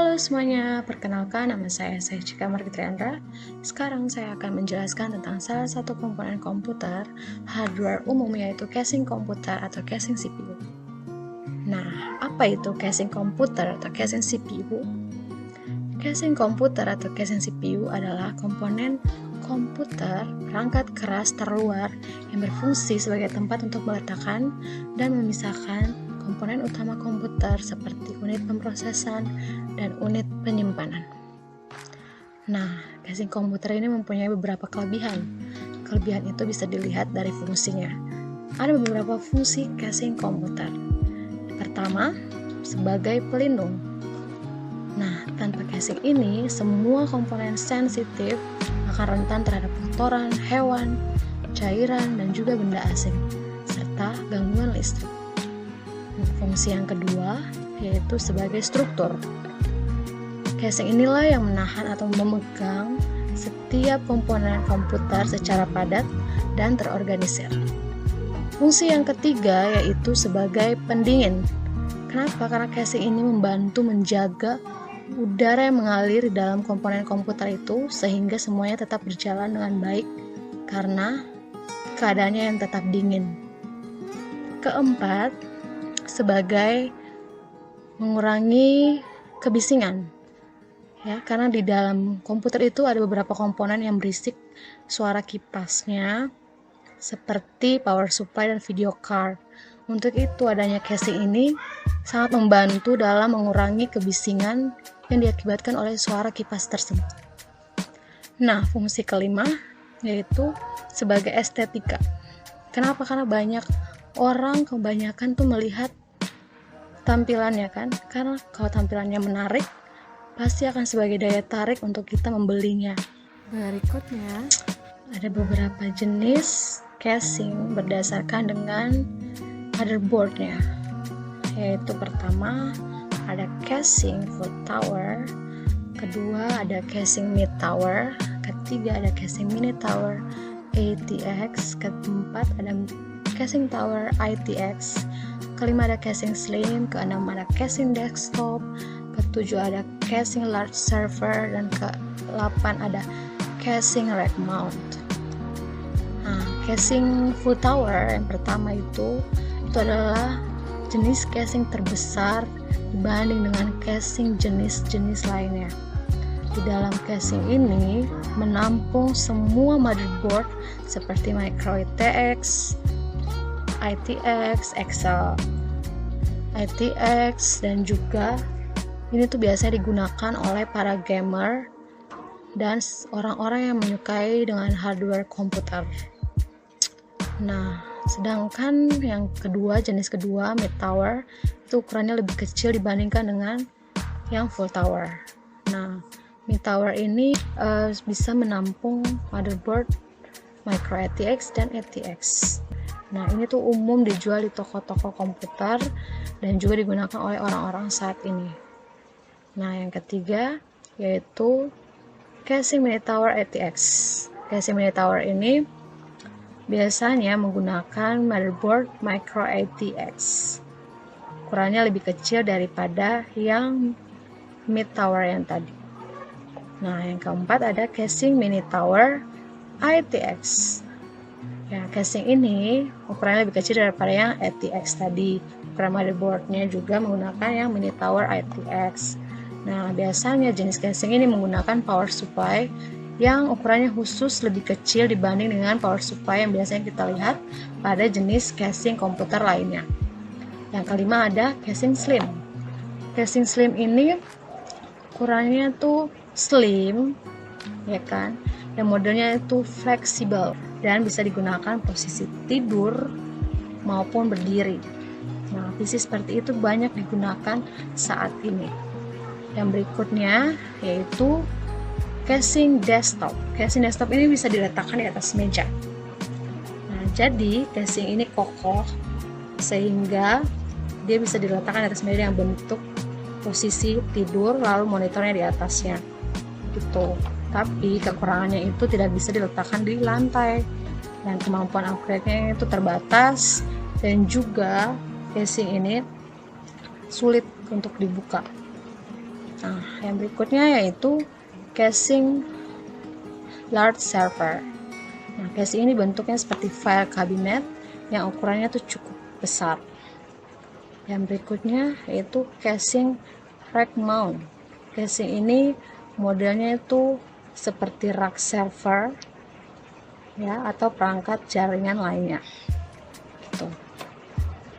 Halo semuanya, perkenalkan nama saya Cika Margitriandra. Sekarang saya akan menjelaskan tentang salah satu komponen komputer hardware umum, yaitu casing komputer atau casing CPU. Nah, apa itu casing komputer atau casing CPU? Casing komputer atau casing CPU adalah komponen komputer perangkat keras terluar yang berfungsi sebagai tempat untuk meletakkan dan memisahkan komponen utama komputer seperti unit pemrosesan dan unit penyimpanan. Nah, casing komputer ini mempunyai beberapa kelebihan. Kelebihan itu bisa dilihat dari fungsinya. Ada beberapa fungsi casing komputer. Pertama, sebagai pelindung. Nah, tanpa casing ini, semua komponen sensitif akan rentan terhadap kotoran, hewan, cairan, dan juga benda asing, serta gangguan listrik. Fungsi yang kedua yaitu sebagai struktur. Casing inilah yang menahan atau memegang setiap komponen komputer secara padat dan terorganisir. Fungsi yang ketiga yaitu sebagai pendingin. Kenapa? Karena casing ini membantu menjaga udara yang mengalir di dalam komponen komputer itu sehingga semuanya tetap berjalan dengan baik karena keadaannya yang tetap dingin. Keempat, sebagai mengurangi kebisingan. Ya, karena di dalam komputer itu ada beberapa komponen yang berisik suara kipasnya seperti power supply dan video card. Untuk itu adanya casing ini sangat membantu dalam mengurangi kebisingan yang diakibatkan oleh suara kipas tersebut. Nah, fungsi kelima yaitu sebagai estetika. Kenapa? Karena banyak orang kebanyakan tuh melihat tampilannya kan, karena kalau tampilannya menarik pasti akan sebagai daya tarik untuk kita membelinya. Berikutnya ada beberapa jenis casing berdasarkan dengan motherboardnya, yaitu pertama ada casing full tower, kedua ada casing mid tower, ketiga ada casing mini tower ATX, keempat ada casing tower ITX, kelima ada casing slim, keenam ada casing desktop, ketujuh ada casing large server, dan ke-8 ada casing rack mount. Nah, casing full tower yang pertama itu adalah jenis casing terbesar dibanding dengan casing jenis-jenis lainnya. Di dalam casing ini menampung semua motherboard seperti micro ITX, ITX, Excel, ITX, dan juga ini tuh biasanya digunakan oleh para gamer dan orang-orang yang menyukai dengan hardware komputer. Nah, sedangkan yang kedua, jenis kedua, mid tower, itu ukurannya lebih kecil dibandingkan dengan yang full tower. Nah, mid tower ini bisa menampung motherboard micro ATX dan ATX. Nah, ini tuh umum dijual di toko-toko komputer dan juga digunakan oleh orang-orang saat ini. Nah, yang ketiga yaitu casing mini tower ATX. Casing mini tower ini biasanya menggunakan motherboard micro ATX. Ukurannya lebih kecil daripada yang mid tower yang tadi. Nah, yang keempat ada casing mini tower ITX. Ya, casing ini ukurannya lebih kecil daripada yang ATX tadi. Ukuran motherboardnya juga menggunakan yang mini tower ITX. Nah, biasanya jenis casing ini menggunakan power supply yang ukurannya khusus lebih kecil dibanding dengan power supply yang biasanya kita lihat pada jenis casing komputer lainnya. Yang kelima ada casing slim. Casing slim ini ukurannya tuh slim, ya kan? Dan modelnya itu fleksibel dan bisa digunakan posisi tidur maupun berdiri. Nah, PC seperti itu banyak digunakan saat ini. Yang berikutnya yaitu casing desktop. Casing desktop ini bisa diletakkan di atas meja. Nah, jadi casing ini kokoh sehingga dia bisa diletakkan di atas meja yang bentuk posisi tidur lalu monitornya di atasnya. Gitu. Tapi kekurangannya itu tidak bisa diletakkan di lantai dan kemampuan upgrade-nya itu terbatas, dan juga casing ini sulit untuk dibuka. Nah, yang berikutnya yaitu casing large server. Nah, casing ini bentuknya seperti file kabinet yang ukurannya tuh cukup besar. Yang berikutnya yaitu casing rack mount. Casing ini modelnya itu seperti rack server ya, atau perangkat jaringan lainnya. Gitu.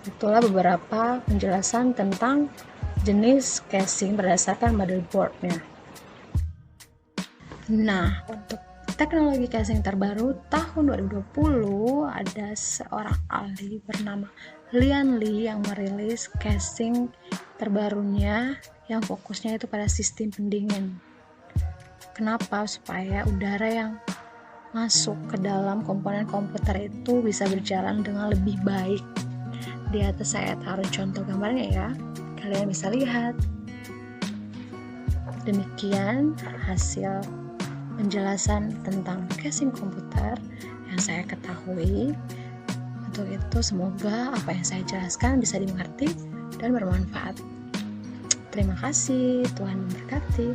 Itulah beberapa penjelasan tentang jenis casing berdasarkan motherboardnya. Nah, untuk teknologi casing terbaru tahun 2020 ada seorang ahli bernama Lian Li yang merilis casing terbarunya yang fokusnya itu pada sistem pendingin. Kenapa? Supaya udara yang masuk ke dalam komponen komputer itu bisa berjalan dengan lebih baik. Di atas saya taruh contoh gambarnya ya, kalian bisa lihat. Demikian hasil penjelasan tentang casing komputer yang saya ketahui. Untuk itu semoga apa yang saya jelaskan bisa dimengerti dan bermanfaat. Terima kasih, Tuhan memberkati.